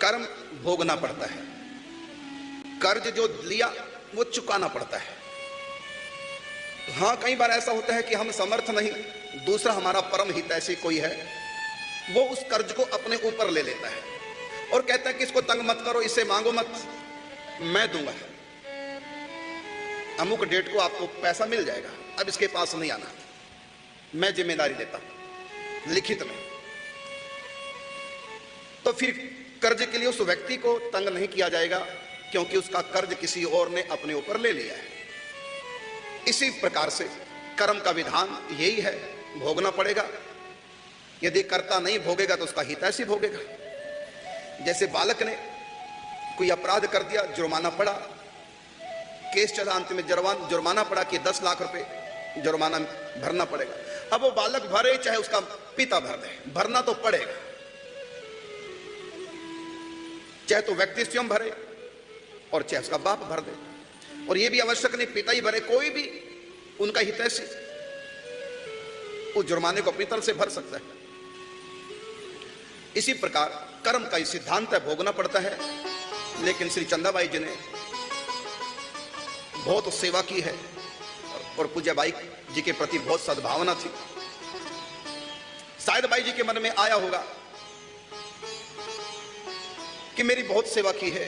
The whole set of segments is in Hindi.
कर्म भोगना पड़ता है, कर्ज जो लिया वो चुकाना पड़ता है। हाँ, कई बार ऐसा होता है कि हम समर्थ नहीं, दूसरा हमारा परम हितैषी कोई है, वो उस कर्ज को अपने ऊपर ले लेता है और कहता है कि इसको तंग मत करो, इससे मांगो मत, मैं दूंगा, अमुक डेट को आपको पैसा मिल जाएगा, अब इसके पास नहीं आना, मैं जिम्मेदारी लेता हूं लिखित में। तो फिर कर्ज के लिए उस व्यक्ति को तंग नहीं किया जाएगा, क्योंकि उसका कर्ज किसी और ने अपने ऊपर ले लिया है। इसी प्रकार से कर्म का विधान यही है, भोगना पड़ेगा। यदि कर्ता नहीं भोगेगा तो उसका हितैषी भोगेगा। जैसे बालक ने कोई अपराध कर दिया, जुर्माना पड़ा, केस चला, अंत में जुर्माना पड़ा कि 10 लाख रुपए जुर्माना भरना पड़ेगा। अब वो बालक भरे चाहे उसका पिता भर दे, भरना तो पड़ेगा, चाहे तो व्यक्ति स्वयं भरे और चाहे उसका बाप भर दे। और ये भी आवश्यक नहीं पिता ही भरे, कोई भी उनका हितैषी उस जुर्माने को अपनी तरफ से भर सकता है। इसी प्रकार कर्म का सिद्धांत है, भोगना पड़ता है। लेकिन श्री चंदाबाई जी ने बहुत सेवा की है और पूज्यबाई जी के प्रति बहुत सद्भावना थी। शायद बाई जी के मन में आया होगा कि मेरी बहुत सेवा की है,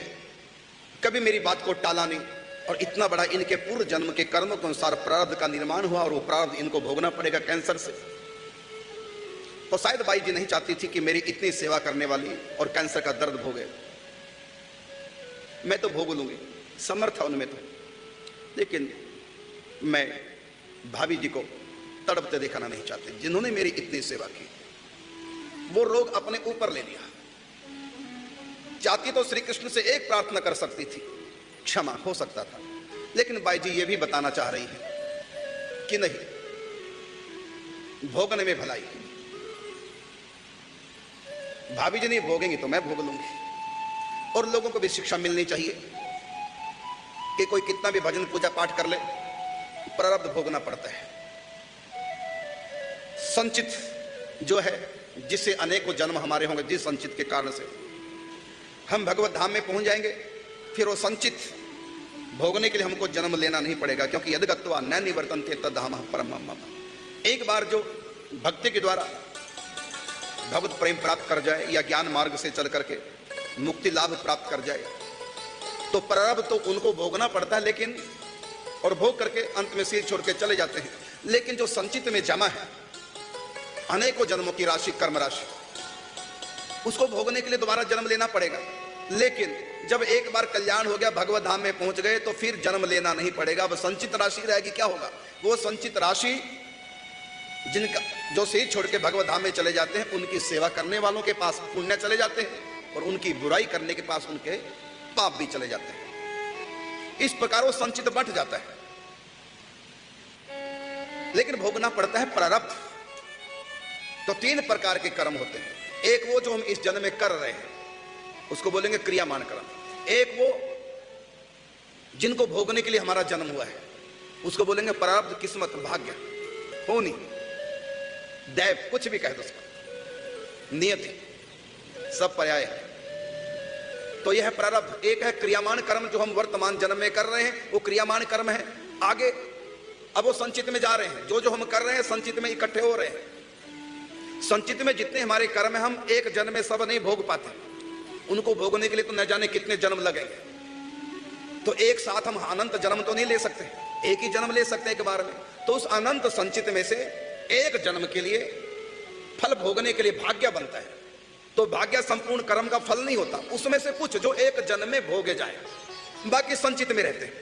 कभी मेरी बात को टाला नहीं, और इतना बड़ा इनके पूर्व जन्म के कर्मों के अनुसार प्रारब्ध का निर्माण हुआ और वो प्रारब्ध इनको भोगना पड़ेगा कैंसर से। तो शायद बाई जी नहीं चाहती थी कि मेरी इतनी सेवा करने वाली और कैंसर का दर्द भोगे। मैं तो भोग लूंगी, समर्थ है उनमें तो, लेकिन मैं भाभी जी को तड़पते देखना नहीं चाहती जिन्होंने मेरी इतनी सेवा की। वो रोग अपने ऊपर ले लिया। चाहती तो श्री कृष्ण से एक प्रार्थना कर सकती थी, क्षमा हो सकता था, लेकिन बाई जी ये भी बताना चाह रही है कि नहीं, भोगने में भलाई, भाभी जी नहीं भोगेंगी तो मैं भोग लूंगी। और लोगों को भी शिक्षा मिलनी चाहिए कि कोई कितना भी भजन पूजा पाठ कर ले, प्रारब्ध भोगना पड़ता है। संचित जो है, जिससे अनेकों जन्म हमारे होंगे, जिस संचित के कारण से हम भगवत धाम में पहुंच जाएंगे, फिर वो संचित भोगने के लिए हमको जन्म लेना नहीं पड़ेगा, क्योंकि यद गत्वा न निवर्तन्ते तद्धाम परमं मम। एक बार जो भक्ति के द्वारा भगवत प्रेम प्राप्त कर जाए या ज्ञान मार्ग से चल करके मुक्ति लाभ प्राप्त कर जाए, तो प्रारब्ध तो उनको भोगना पड़ता है, लेकिन और भोग करके अंत में सिर छोड़ के चले जाते हैं। लेकिन जो संचित में जमा है अनेकों जन्मों की राशि, कर्म राशि, उसको भोगने के लिए दोबारा जन्म लेना पड़ेगा। लेकिन जब एक बार कल्याण हो गया, भगवत धाम में पहुंच गए, तो फिर जन्म लेना नहीं पड़ेगा। वह संचित राशि रहेगी। क्या होगा? वो संचित राशि जिनका जो सिर छोड़ के भगवत धाम में चले जाते हैं, उनकी सेवा करने वालों के पास पुण्य चले जाते हैं और उनकी बुराई करने के पास उनके पाप भी चले जाते हैं। इस प्रकार वो संचित बढ़ जाता है। लेकिन भोगना पड़ता है प्रारब्ध। तो 3 प्रकार के कर्म होते हैं। एक वो जो हम इस जन्म में कर रहे हैं, उसको बोलेंगे क्रियामान कर्म। एक वो जिनको भोगने के लिए हमारा जन्म हुआ है, उसको बोलेंगे प्रारब्ध, किस्मत, भाग्य, होनी, दैव, कुछ भी कह दो उसको, नियति, सब पर्याय है। तो यह है प्रारब्ध। एक है क्रियामान कर्म जो हम वर्तमान जन्म में कर रहे हैं, वो क्रियामान कर्म है। आगे अब वो संचित में जा रहे हैं। जो जो हम कर रहे हैं संचित में इकट्ठे हो रहे हैं। संचित में जितने हमारे कर्म है, हम एक जन्म में सब नहीं भोग पाते। उनको भोगने के लिए तो न जाने कितने जन्म लगेंगे। तो एक साथ हम अनंत जन्म तो नहीं ले सकते, एक ही जन्म ले सकते हैं एक बार में। तो उस अनंत संचित में से एक जन्म के लिए फल भोगने के लिए भाग्य बनता है। तो भाग्य संपूर्ण कर्म का फल नहीं होता, उसमें से कुछ जो एक जन्म में भोगे जाए, बाकी संचित में रहते हैं।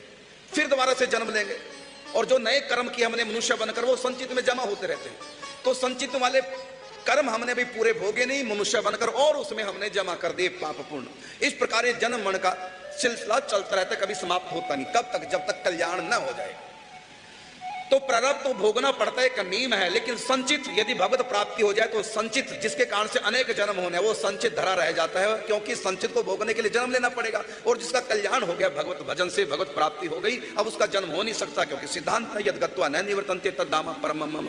फिर दोबारा से जन्म लेंगे और जो नए कर्म किए हमने मनुष्य बनकर, वो संचित में जमा होते रहते हैं। तो संचित वाले कर्म हमने भी पूरे भोगे नहीं, मनुष्य बनकर, और उसमें हमने जमा कर दिए पाप पूर्ण। इस प्रकार ये जन्म मरण का सिलसिला चलता रहता है, कभी समाप्त होता नहीं। कब तक? जब तक कल्याण न हो जाए। तो प्रारब्ध तो भोगना पड़ता है, एक नियम है। लेकिन संचित यदि भगवत प्राप्ति हो जाए, तो संचित जिसके कारण से अनेक जन्म होने, वो संचित धरा रह जाता है, क्योंकि संचित को भोगने के लिए जन्म लेना पड़ेगा। और जिसका कल्याण हो गया, भगवत भजन से भगवत प्राप्ति हो गई, अब उसका जन्म हो नहीं सकता, क्योंकि सिद्धांत है यद गत्वा न निवर्तन्ते तद्धाम परमं मम।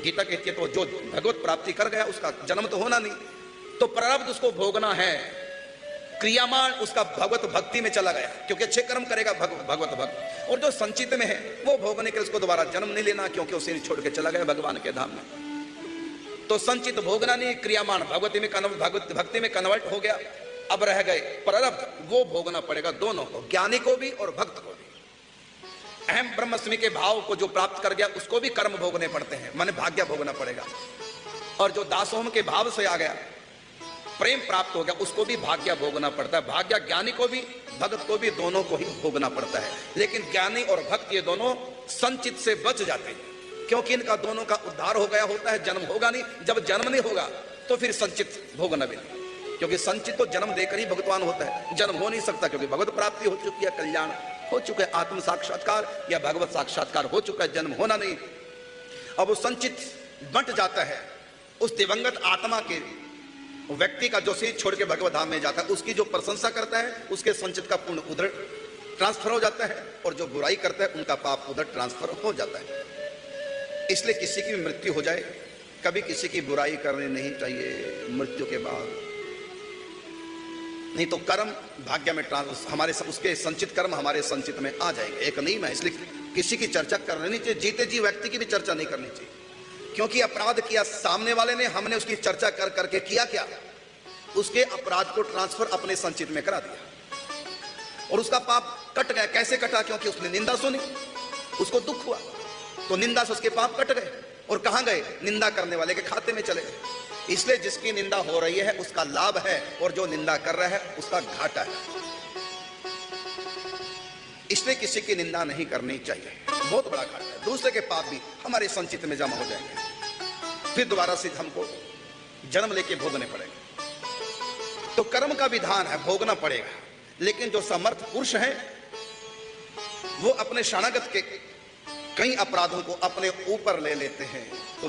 गीता कहती है तो जो भगवत प्राप्ति कर गया उसका जन्म तो होना नहीं। तो प्रारब्ध उसको भोगना है। क्रियामान उसका भगवत भक्ति में चला गया, क्योंकि अच्छे कर्म करेगा भगवत भक्त। और जो संचित में है वो भोगने के लिए उसको दोबारा जन्म नहीं लेना, क्योंकि उसे छोड़ के चला गया भगवान के धाम में। तो संचित भोगना नहीं, क्रियामान भगवती में भगवत भक्ति में कन्वर्ट हो गया। अब रह गए प्रारब्ध, वो भोगना पड़ेगा दोनों को, ज्ञानी को भी और भक्त को भी। अहम ब्रह्मस्मि के भाव को जो प्राप्त कर गया उसको भी कर्म भोगने पड़ते हैं, माने भाग्य भोगना पड़ेगा। और जो दासोम के भाव से आ गया, प्रेम प्राप्त हो गया, उसको भी भाग्य भोगना पड़ता है। भाग्य ज्ञानी को भी भक्त को भी दोनों को ही भोगना पड़ता है। लेकिन ज्ञानी और भक्त ये दोनों संचित से बच जाते हैं, क्योंकि इनका दोनों का उद्धार हो गया होता है, जन्म होगा नहीं। जब जन्म नहीं होगा तो फिर संचित भोगना भी नहीं, क्योंकि संचित तो जन्म देकर ही भगवान होता है, जन्म हो नहीं सकता, क्योंकि भगवत प्राप्ति हो चुकी है, कल्याण हो चुका है, आत्म साक्षात्कार या भगवत साक्षात्कार हो चुका है, जन्म होना नहीं। अब वो संचित बंट जाता है। उस दिवंगत आत्मा के व्यक्ति का जो शरीर छोड़ के भगवत धाम में जाता है, उसकी जो प्रशंसा करता है उसके संचित का पूर्ण उधर ट्रांसफर हो जाता है, और जो बुराई करता है उनका पाप उधर ट्रांसफर हो जाता है। इसलिए किसी की भी मृत्यु हो जाए, कभी किसी की बुराई करनी नहीं चाहिए मृत्यु के बाद, नहीं तो कर्म भाग्य में हमारे उसके संचित कर्म हमारे संचित में आ जाएंगे। एक नियम है, इसलिए किसी की चर्चा करनी चाहिए, जीते जी व्यक्ति की भी चर्चा नहीं करनी चाहिए, क्योंकि अपराध किया सामने वाले ने, हमने उसकी चर्चा कर करके किया क्या, उसके अपराध को ट्रांसफर अपने संचित में करा दिया और उसका पाप कट गया। कैसे कटा? क्योंकि उसने निंदा सुनी, उसको दुख हुआ, तो निंदा से उसके पाप कट गए और कहां गए? निंदा करने वाले के खाते में चले गए। इसलिए जिसकी निंदा हो रही है उसका लाभ है, और जो निंदा कर रहा है उसका घाटा है। इसलिए किसी की निंदा नहीं करनी चाहिए, बहुत बड़ा घाटा है। दूसरे के पाप भी हमारे संचित में जमा हो जाएंगे, फिर दोबारा से हमको जन्म लेके भोगने पड़ेगा। तो कर्म का विधान है, भोगना पड़ेगा। लेकिन जो समर्थ पुरुष हैं वो अपने शरणागत के कई अपराधों को अपने ऊपर ले लेते हैं। तो